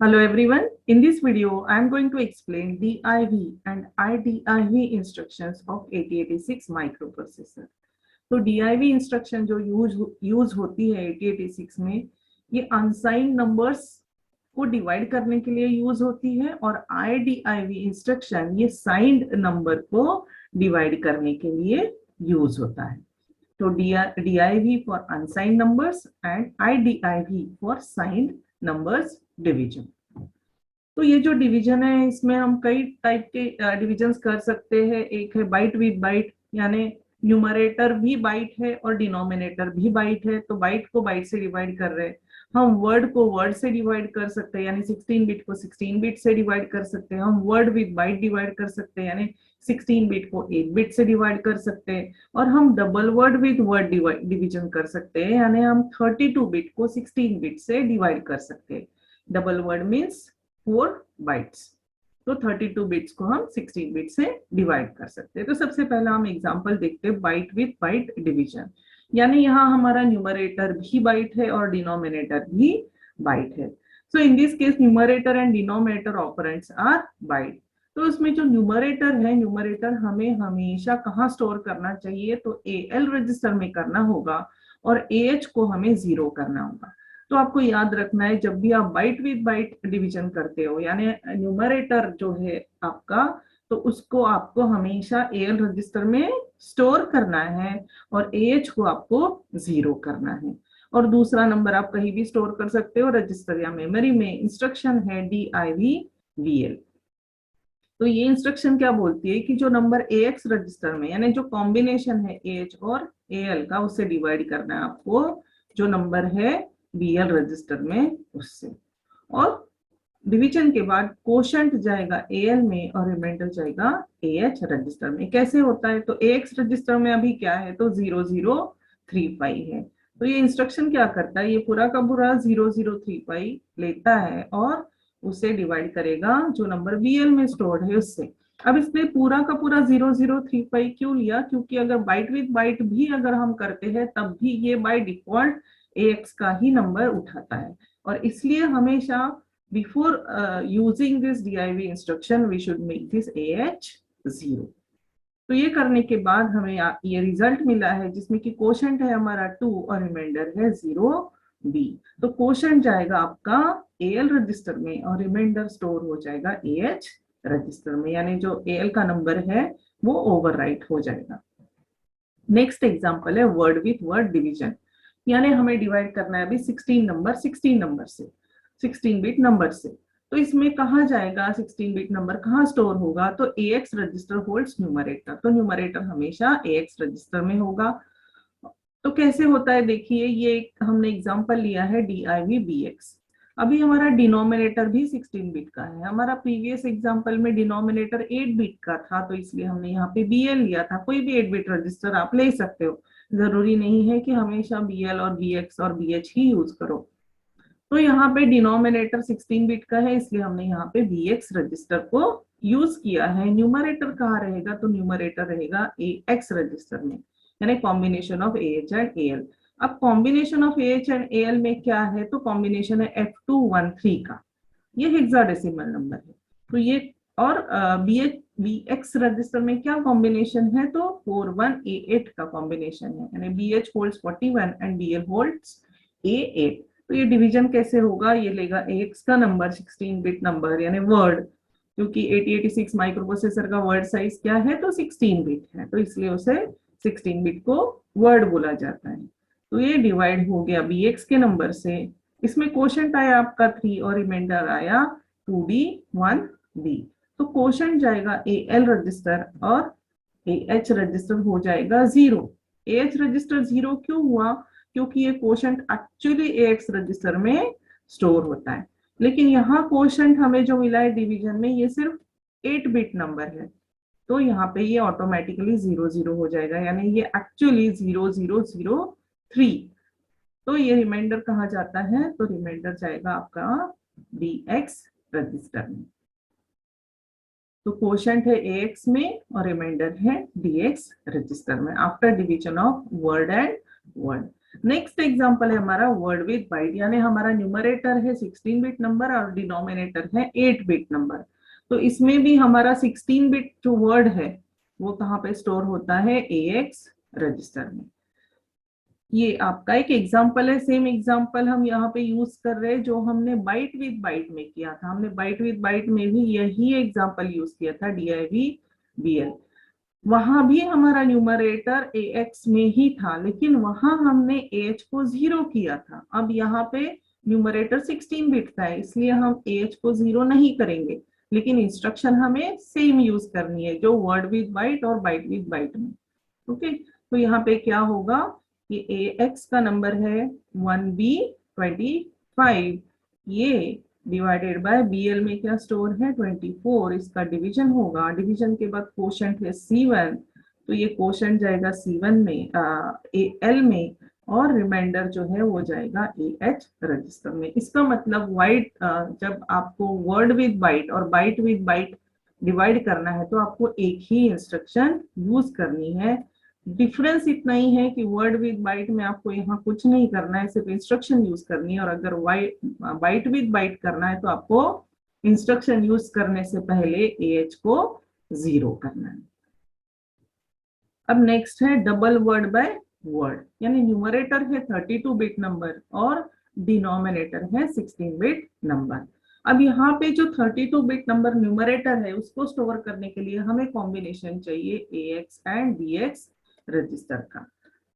Hello everyone. In this video, I am going to explain DIV and IDIV instructions of 8086 microprocessor. तो DIV instruction जो use होती है 8086 में, ये unsigned numbers को डिवाइड करने के लिए यूज होती है और IDIV इंस्ट्रक्शन ये साइंड नंबर को डिवाइड करने के लिए यूज होता है. तो DIV for unsigned numbers and IDIV for signed numbers division. तो ये जो डिवीजन है इसमें हम कई टाइप के डिविजन्स कर सकते हैं. एक है बाइट विद बाइट, यानी न्यूमरेटर भी बाइट है और डिनोमिनेटर भी बाइट है. तो बाइट को बाइट से डिवाइड कर रहे हैं. हम वर्ड को वर्ड से डिवाइड कर सकते हैं, यानी 16 बिट को 16 बिट से डिवाइड कर सकते हैं. हम वर्ड विद बाइट डिवाइड कर सकते हैं, यानी 16 बिट को 8 बिट से डिवाइड कर सकते हैं. और हम double word with word division कर सकते हैं, यानी हम 32 बिट को 16 बिट से डिवाइड कर सकते हैं. Double word means 4 bytes. तो 32 बिट्स को हम 16 बिट से डिवाइड कर सकते हैं. तो सबसे पहला हम एग्जांपल देखते हैं बाइट विद बाइट डिवीजन. यानी यहाँ हमारा न्यूमरेटर भी बाइट है और डिनोमिनेटर भी बाइट है. So in this case numerator and denominator operands are byte. तो इसमें जो न्यूमरेटर है, न्यूमरेटर हमें हमेशा कहाँ स्टोर करना चाहिए? तो AL रजिस्टर में करना होगा और AH को हमें 0 करना होगा. तो आपको याद रखना है, जब भी आप बाइट विद बाइट डिवीजन करते हो, यानी न्यूमरेटर जो है आपका, तो उसको आपको हमेशा AL रजिस्टर में स्टोर करना है और AH को आपको 0 करना है. और दूसरा नंबर आप कहीं भी स्टोर कर सकते हो, रजिस्टर या मेमोरी में. इंस्ट्रक्शन है DIV VL. तो ये इंस्ट्रक्शन क्या बोलती है कि जो नंबर AX रजिस्टर में, यानी जो कॉम्बिनेशन है AH और AL का, उससे डिवाइड करना है आपको जो नंबर है BL रजिस्टर में उससे. और डिवीजन के बाद कोशंट जाएगा AL में और रिमाइंडर जाएगा AH रजिस्टर में. कैसे होता है? तो AX रजिस्टर में अभी क्या है? तो 0035 है. तो ये इंस्ट्रक्शन क्या करता है? ये पूरा का पूरा 0035 लेता है और उसे डिवाइड करेगा जो नंबर BL में स्टोर्ड है उससे. अब इसने पूरा का पूरा 0035 क्यों लिया? क्योंकि अगर बाइट विद बाइट भी अगर हम करते हैं तब भी ये बाय डिफॉल्ट AX का ही नंबर उठाता है. और इसलिए हमेशा before using this DIV instruction we should make this AH 0. तो ये करने के बाद हमें ये रिजल्ट मिला है जिसमें कि कोशंट है हमारा 2 और रिमाइंडर है 0B. तो कोशंट जाएगा आपका AL रजिस्टर में और रिमाइंडर स्टोर हो जाएगा AH रजिस्टर में, यानी जो AL का नंबर है वो ओवरराइट हो जाएगा. नेक्स्ट एग्जांपल है वर्ड विथ वर्ड डिवीजन. यानी हमें डिवाइड करना है अभी 16 नंबर से, 16 बिट नंबर से. तो इसमें कहाँ जाएगा 16 बिट नंबर, कहाँ स्टोर होगा? तो AX रजिस्टर होल्ड्स न्यूमरेटर. तो न्यूमरेटर हमेशा AX रजिस्टर में होगा. तो कैसे होता है देखिए, ये हमने एग्जांपल लिया है DIV BX. अभी हमारा डिनोमिनेटर भी 16 बिट का है. हमारा प्रीवियस एग्जांपल में डिनोमिनेटर 8 बिट का था, तो इसलिए हमने यहाँ पे BL लिया था. कोई भी 8 बिट रजिस्टर आप ले सकते हो, जरूरी नहीं है कि हमेशा BL और BX और BH ही यूज करो. तो यहाँ पे डिनोमिनेटर 16 बिट का है, इसलिए हमने यहाँ पे BX रजिस्टर को यूज किया है. न्यूमरेटर कहाँ रहेगा? तो न्यूमरेटर रहेगा AX रजिस्टर में, यानी combination of AH and AL. अब combination of AH and AL में क्या है? तो कॉम्बिनेशन है F213 का. ये हेक्साडेसिमल नंबर है. तो ये और BX रजिस्टर में क्या कॉम्बिनेशन है? तो 41A8 का कॉम्बिनेशन है, यानी BH holds 41 and BL holds A8. तो ये डिवीजन कैसे होगा? ये लेगा AX का नंबर 16 बिट नंबर यानी वर्ड, क्योंकि 8086 माइक्रोप्रोसेसर का वर्ड साइज क्या है? तो 16 बिट है, तो इसलिए उसे 16 बिट को वर्ड बोला जाता है. तो ये डिवाइड हो गया BX के नंबर से. इसमें कोशंट आया आपका 3 और रिमाइंडर आया 2D 1B. तो कोशंट जाएगा AL रजिस्टर और AH रजिस्टर हो जाएगा 0. AH रजिस्टर 0 क्यों हुआ? क्योंकि ये कोशंट एक्चुअली AX रजिस्टर में स्टोर होता है. लेकिन यहाँ कोशंट हमें जो मिला है डिवीजन में, ये सिर्फ 8 बिट नंबर है, तो यहाँ पे ये ऑटोमेटिकली 00 हो जाएगा, यानी ये एक्चुअली 0003. तो ये रिमाइंडर कहाँ जाता है? तो रिमाइंडर जाएगा आपका BX रजिस्टर में. तो कोशंट है AX में और रिमाइंडर है DX रजिस्टर में after division of word and word. Next example है हमारा वर्ड विद बाइट, यानी हमारा न्यूमरेटर है 16 बिट नंबर और डिनोमिनेटर है 8 बिट नंबर। तो इसमें भी हमारा 16 बिट जो वर्ड है वो कहाँ पे स्टोर होता है, AX रजिस्टर में। ये आपका एक एग्जाम्पल है, सेम एग्जाम्पल हम यहाँ पे यूज कर रहे हैं जो हमने बाइट विद बाइट में किया था। हमने बाइट विद बाइट में भी यही एग्जाम्पल यूज किया था, DIV BL। वहां भी हमारा न्यूमरेटर AX में ही था, लेकिन वहां हमने AH को 0 किया था। अब यहाँ पे न्यूमरेटर 16 बिट था, इसलिए हम AH को 0 नहीं करेंगे, लेकिन इंस्ट्रक्शन हमें सेम यूज करनी है जो वर्ड विद बाइट और बाइट विद बाइट में। ओके, तो यहाँ पे क्या होगा कि AX का नंबर है 1B25, ये डिवाइडेड बाय BL में क्या स्टोर है 24, इसका डिवीजन होगा। डिवीजन के बाद कोशेंट है C1, तो ये कोशेंट जाएगा C1 में AL में, और रिमाइंडर जो है वो जाएगा AH रजिस्टर में। इसका मतलब वाइट जब आपको वर्ड विद बाइट और बाइट विद बाइट डिवाइड करना है तो आपको एक ही इंस्ट्रक्शन यूज करनी है। डिफरेंस इतना ही है कि वर्ड विद बाइट में आपको यहाँ कुछ नहीं करना है, सिर्फ इंस्ट्रक्शन यूज करनी है, और अगर बाइट विद बाइट करना है तो आपको इंस्ट्रक्शन यूज करने से पहले AH को 0 करना है। अब नेक्स्ट है डबल वर्ड बाय वर्ड, यानी न्यूमरेटर है 32 बिट नंबर और डिनोमिनेटर है 16 बिट नंबर। अब यहाँ पे जो 32 बिट नंबर न्यूमरेटर है उसको स्टोर करने के लिए हमें कॉम्बिनेशन चाहिए AX एंड BX रजिस्टर का।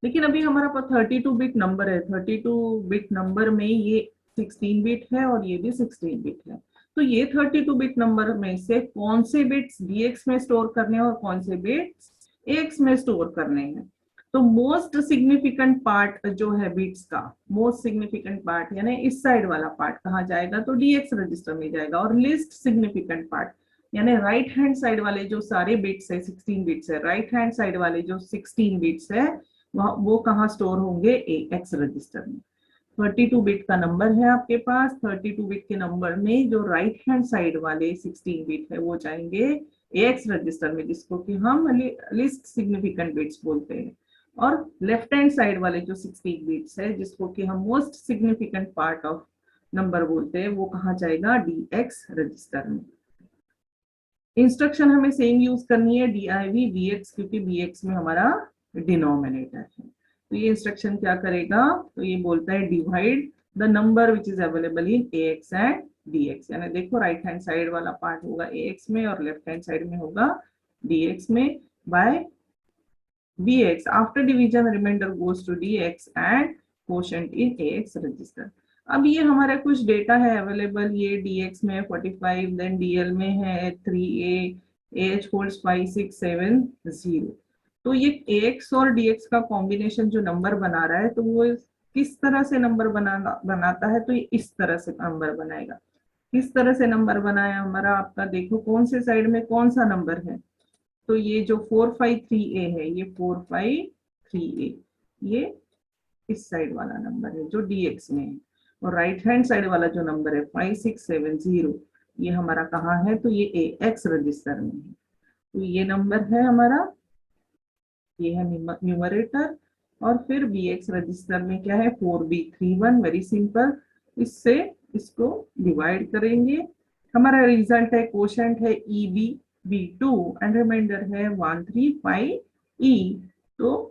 लेकिन अभी हमारा पास 32 बिट नंबर है, 32 बिट नंबर में ये 16 बिट है और ये भी 16 बिट है। तो ये 32 बिट नंबर में से कौन से बिट्स BX में स्टोर करने हैं और कौन से बिट्स AX में स्टोर करने हैं। तो मोस्ट सिग्निफिकेंट पार्ट जो है बिट्स का, मोस्ट सिग्निफिकेंट पार्ट यानी इस साइड वाला पार्ट कहाँ जाएगा, तो DX रजिस्टर में जाएगा। और लिस्ट सिग्निफिकेंट पार्ट यानी राइट हैंड साइड वाले जो सारे बिट्स है 16 बिट्स है, राइट हैंड साइड वाले जो 16 बिट्स है वो कहाँ स्टोर होंगे, AX रजिस्टर में। 32 बिट का नंबर है आपके पास, 32 बिट के नंबर में जो राइट हैंड साइड वाले 16 बिट है वो जाएंगे AX रजिस्टर में, जिसको कि हम लिस्ट सिग्निफिकेंट बिट्स बोलते हैं। और लेफ्ट हैंड साइड वाले जो 16 बिट्स है जिसको कि हम most significant part of number बोलते हैं, वो कहाँ जाएगा, DX रजिस्टर में। इंस्ट्रक्शन हमें सेम यूज करनी है, DIV BX, क्योंकि BX में हमारा डिनोमिनेटर है। तो ये इंस्ट्रक्शन क्या करेगा, तो ये बोलता है divide the number which is available in AX and DX, यानी देखो राइट हैंड साइड वाला पार्ट होगा AX में और लेफ्ट हैंड साइड में होगा DX में, by BX। After division remainder goes to DX and quotient in AX register. अब ये हमारा कुछ डेटा है अवेलेबल, ये DX में 45, देन DL में है 3A, AH होल्ड्स 5 6 7 0। तो ये AX और DX का कॉम्बिनेशन जो नंबर बना रहा है तो वो किस तरह से नंबर बनाता है, तो ये इस तरह से नंबर बनाएगा। किस तरह से नंबर बनाया हमारा, आपका देखो कौन से साइड में कौन सा नंबर है, तो ये जो 453A है, ये 453A ये इस साइड वाला नंबर है जो DX में है, और राइट हैंड साइड वाला जो नंबर है 5670 ये हमारा कहाँ है, तो ये AX रजिस्टर में है। तो ये नंबर है हमारा, ये है न्यूमरेटर, और फिर BX रजिस्टर में क्या है 4B31, वेरी सिंपल। इससे इसको डिवाइड करेंगे, हमारा रिजल्ट है कोशेंट है EB2 एंड रिमाइंडर है 135E। तो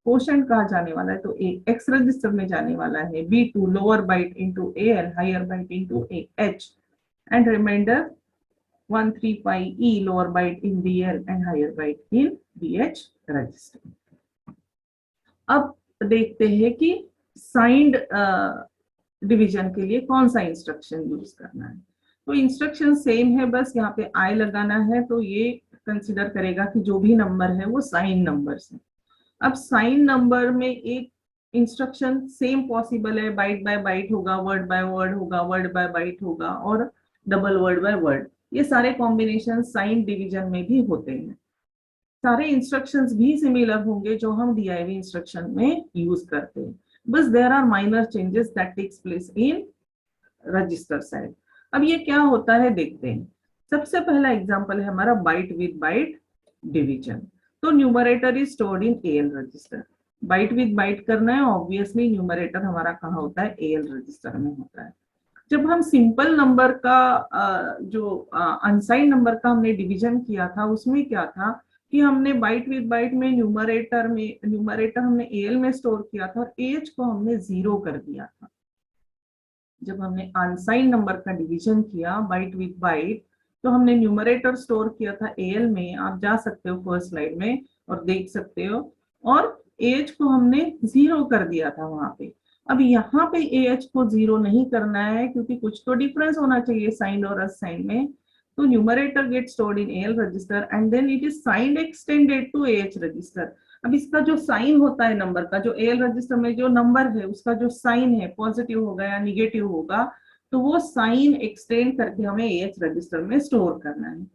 कोशेंट कहाँ जाने वाला है, तो AX रजिस्टर में जाने वाला है, B2 lower byte into AL higher byte into AH and remainder 135E lower byte in BL and higher byte in BH register. अब देखते हैं कि साइंड डिवीजन के लिए कौन सा इंस्ट्रक्शन यूज करना है। तो इंस्ट्रक्शन सेम है, बस यहाँ पे I लगाना है, तो ये कंसिडर करेगा कि जो भी नंबर है वो साइन नंबर्स है। अब साइन नंबर में एक इंस्ट्रक्शन सेम पॉसिबल है, बाइट बाय बाइट होगा, वर्ड बाय वर्ड होगा, वर्ड बाय बाइट होगा, और डबल वर्ड बाय वर्ड, ये सारे कॉम्बिनेशन साइन डिवीजन में भी होते हैं। सारे इंस्ट्रक्शंस भी सिमिलर होंगे जो हम DIV इंस्ट्रक्शन में यूज करते हैं, बस there are minor changes that takes place in register side. अब ये क्या होता है देखते हैं। सबसे पहला एग्जांपल है हमारा बाइट विद बाइट डिवीजन। तो numerator is stored in AL register, byte with byte करना है, ऑब्वियसली न्यूमरेटर हमारा कहाँ होता है, एएल रजिस्टर में होता है। जब हम सिंपल नंबर का जो अनसाइन नंबर का हमने डिवीजन किया था, उसमें क्या था कि हमने बाइट विद बाइट में न्यूमरेटर हमने एएल में स्टोर किया था और एच को हमने 0 कर दिया था। जब हमने अनसाइन नंबर का डिवीजन किया बाइट विद बाइट, तो हमने न्यूमरेटर स्टोर किया था एएल में, आप जा सकते हो फर्स्ट स्लाइड में और देख सकते हो, और एच को हमने 0 कर दिया था वहां पे। अब यहाँ पे एच को 0 नहीं करना है, क्योंकि कुछ तो डिफरेंस होना चाहिए साइन और असाइन में। तो numerator get stored in AL register and then it is signed extended to AH register. अब इसका जो साइन होता है नंबर का, जो एएल रजिस्टर में जो नंबर है उसका जो साइन है, पॉजिटिव होगा या निगेटिव होगा, तो वो साइन एक्सटेंड करके हमें एएच रजिस्टर में स्टोर करना है।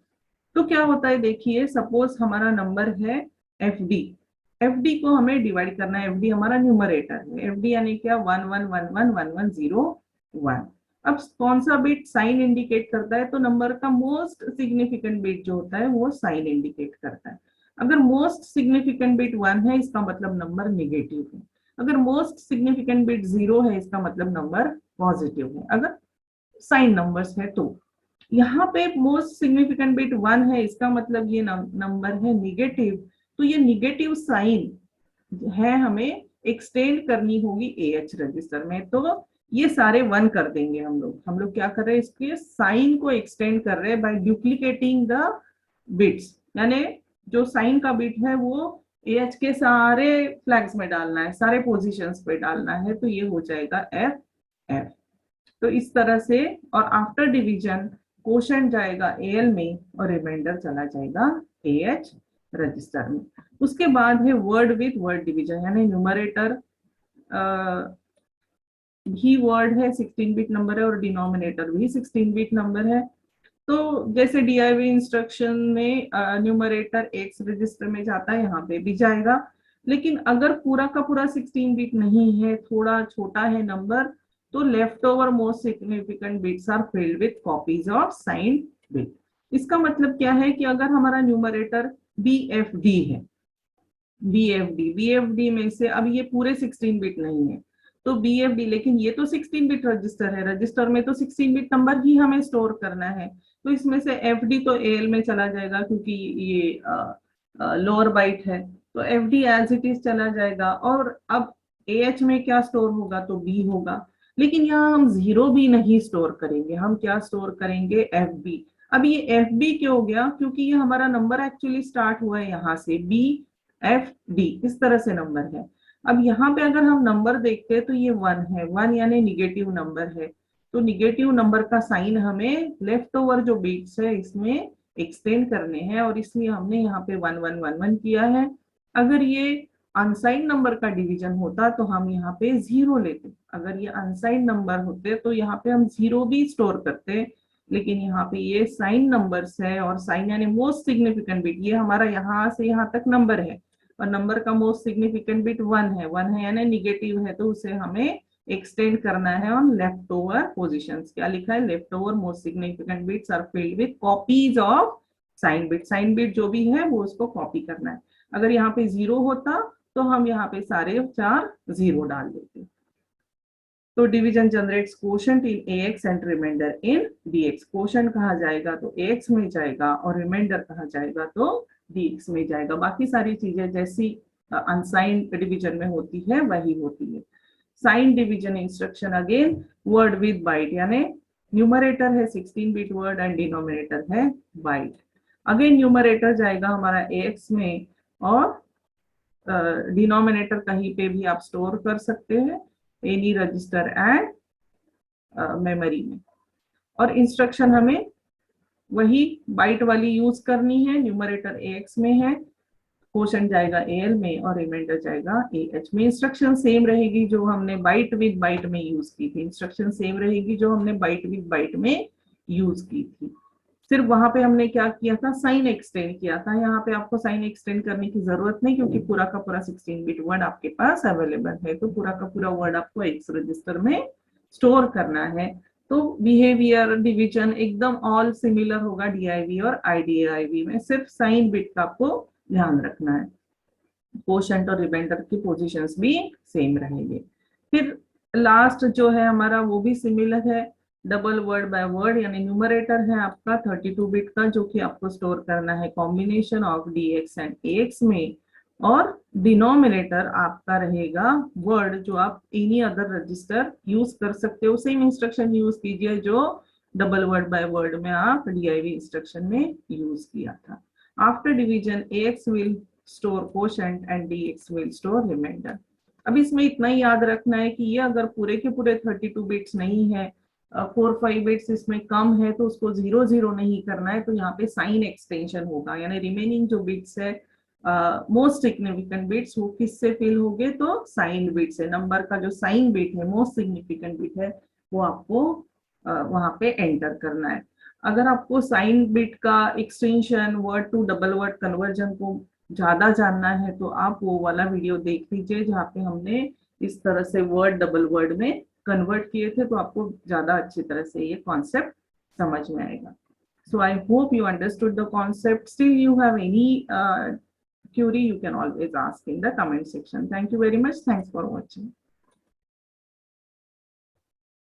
तो क्या होता है देखिए, सपोज हमारा नंबर है एफडी, एफडी को हमें डिवाइड करना है, एफडी हमारा न्यूमरेटर है, एफडी यानी क्या 11111101। अब कौन सा बिट साइन इंडिकेट करता है, तो नंबर का मोस्ट सिग्निफिकेंट बिट जो होता है वो साइन इंडिकेट करता है। अगर मोस्ट सिग्निफिकेंट बिट 1 है, इसका मतलब नंबर नेगेटिव है। अगर मोस्ट सिग्निफिकेंट बिट 0 है, इसका मतलब नंबर पॉजिटिव है, अगर साइन नंबर्स है तो। यहाँ पे मोस्ट सिग्निफिकेंट बिट 1 है, इसका मतलब ये नंबर है निगेटिव, तो ये निगेटिव साइन है हमें एक्सटेंड करनी होगी एएच रजिस्टर में। तो ये सारे 1 कर देंगे हम लोग क्या कर रहे हैं, इसके साइन को एक्सटेंड कर रहे हैं बाय डुप्लीकेटिंग द बिट्स, यानी जो साइन का बिट है वो एएच के सारे फ्लैग्स में डालना है, सारे पोजीशंस पे डालना है, तो ये हो जाएगा एफ एफ। तो इस तरह से, और आफ्टर डिवीजन क्वोशंट जाएगा एएल में और रिमाइंडर चला जाएगा एएच रजिस्टर में। उसके बाद है वर्ड विद वर्ड डिवीजन, यानी न्यूमरेटर भी वर्ड है, 16 बिट नंबर है, और डिनोमिनेटर भी 16 बिट नंबर है। तो जैसे डीआईवी इंस्ट्रक्शन में न्यूमरेटर एक्स रजिस्टर में जाता है, यहाँ पे भी जाएगा। लेकिन अगर पूरा का पूरा 16 बिट नहीं है, थोड़ा छोटा है नंबर, तो left over most significant bits are filled with copies of sign bit. इसका मतलब क्या है कि अगर हमारा न्यूमरेटर बीएफडी है, बीएफडी में से अब ये पूरे 16 बिट नहीं है, तो बीएफडी, लेकिन ये तो 16 बिट रजिस्टर है, रजिस्टर में तो 16 बिट नंबर ही हमें स्टोर करना है, तो इसमें से एफडी तो एएल में चला जाएगा, क्योंकि ये लोअर बाइट है, तो एफडी एज इट इज चला जाएगा। और अब एएच में क्या स्टोर होगा, तो बी होगा। लेकिन यहाँ हम 0 भी नहीं स्टोर करेंगे, हम क्या स्टोर करेंगे, एफबी। अब ये एफबी क्यों हो गया, क्योंकि ये हमारा नंबर एक्चुअली स्टार्ट हुआ है यहाँ से, बी एफ डी इस तरह से नंबर है। अब यहाँ पे अगर हम नंबर देखते हैं तो ये 1 है, 1 यानी निगेटिव नंबर है, तो निगेटिव नंबर का साइन हमें लेफ्ट ओवर जो बिट्स है इसमें एक्सटेंड करने हैं, और इसलिए हमने यहाँ पे 1111 किया है। अगर ये अनसाइन नंबर का डिवीजन होता तो हम यहाँ पे 0 लेते, अगर ये अनसाइन नंबर होते तो यहाँ पे हम 0 भी स्टोर करते, लेकिन यहाँ पे ये साइन नंबर्स है, और साइन यानी मोस्ट सिग्निफिकेंट बिट, ये हमारा यहाँ से यहाँ तक नंबर है, और नंबर का मोस्ट सिग्निफिकेंट बिट 1 है, 1 है यानी निगेटिव है, तो उसे हमें एक्सटेंड करना है ऑन लेफ्ट ओवर पोजिशंस। क्या लिखा है, left over most significant bits are filled with copies of sign bit, sign bit जो भी है वो उसको कॉपी करना है। अगर यहाँ पे 0 होता तो हम यहाँ पे सारे 4 0 डाल देते। तो division generates quotient in ax and remainder in dx। Quotient कहा जाएगा तो ax में जाएगा, और रिमाइंडर कहा जाएगा तो dx में जाएगा। बाकी सारी चीजें जैसी अनसाइन डिवीजन में होती है वही होती है। Sign division instruction again word with byte, यानी न्यूमरेटर है 16 बिट वर्ड एंड डिनोमिनेटर है बाइट। अगेन न्यूमरेटर जाएगा हमारा ax में, और डिनोमिनेटर कहीं पे भी आप स्टोर कर सकते हैं, एनी रजिस्टर एंड मेमोरी में। और इंस्ट्रक्शन हमें वही बाइट वाली यूज करनी है, न्यूमरेटर ax में है, क्वोशंट जाएगा एल में, और रिमाइंडर जाएगा एएच में। इंस्ट्रक्शन सेम रहेगी जो हमने बाइट विद बाइट में यूज की थी, इंस्ट्रक्शन सेम रहेगी जो हमने बाइट विद बाइट में यूज की थी। सिर्फ वहां पे हमने क्या किया था, साइन एक्सटेंड किया था। यहाँ पे आपको साइन एक्सटेंड करने की जरूरत नहीं, क्योंकि पूरा का पूरा 16 बिट वर्ड आपके पास अवेलेबल है, तो पूरा का पूरा वर्ड आपको एक्स रजिस्टर में स्टोर करना है। तो बिहेवियर डिवीजन एकदम ऑल सिमिलर होगा डीआईवी और आईडीआईवी में, सिर्फ साइन बिट का आपको ध्यान रखना है। कोशेंट और रिमाइंडर की पोजीशंस भी सेम रहेंगे। फिर लास्ट जो है हमारा वो भी सिमिलर है, डबल वर्ड बाय वर्ड, यानी न्यूमरेटर है आपका 32 बिट का, जो कि आपको स्टोर करना है combination of dx and ax में, और डिनोमिनेटर आपका रहेगा वर्ड, जो आप एनी अदर रजिस्टर यूज कर सकते हो। सेम इंस्ट्रक्शन यूज कीजिए जो डबल वर्ड बाय वर्ड में आप div इंस्ट्रक्शन में यूज किया था। After division ax will store quotient and dx will store remainder. अब इसमें इतना ही याद रखना है कि ये अगर पूरे के पूरे 32 बिट्स नहीं है, 4-5 बिट्स इसमें कम है, तो उसको 0-0 नहीं करना है, तो यहाँ पे साइन एक्सटेंशन होगा, यानी रिमेनिंग जो बिट्स है मोस्ट सिग्निफिकेंट बिट्स वो किससे फिल हो गए, तो साइन बिट से। नंबर का जो साइन बिट है, मोस्ट सिग्निफिकेंट बिट है, वो आपको वहां पे एंटर करना है। अगर आपको साइन बिट का extension word to double word conversion को ज्यादा जानना है, तो आप वो वाला वीडियो देख लीजिए जहाँ पे हमने इस तरह से वर्ड डबल वर्ड में कन्वर्ट किए थे, तो आपको ज्यादा अच्छी तरह से ये कॉन्सेप्ट समझ में आएगा। So I hope you understood the concept. Still you have any query, you can always ask in the comment section. Thank you very much. Thanks for watching.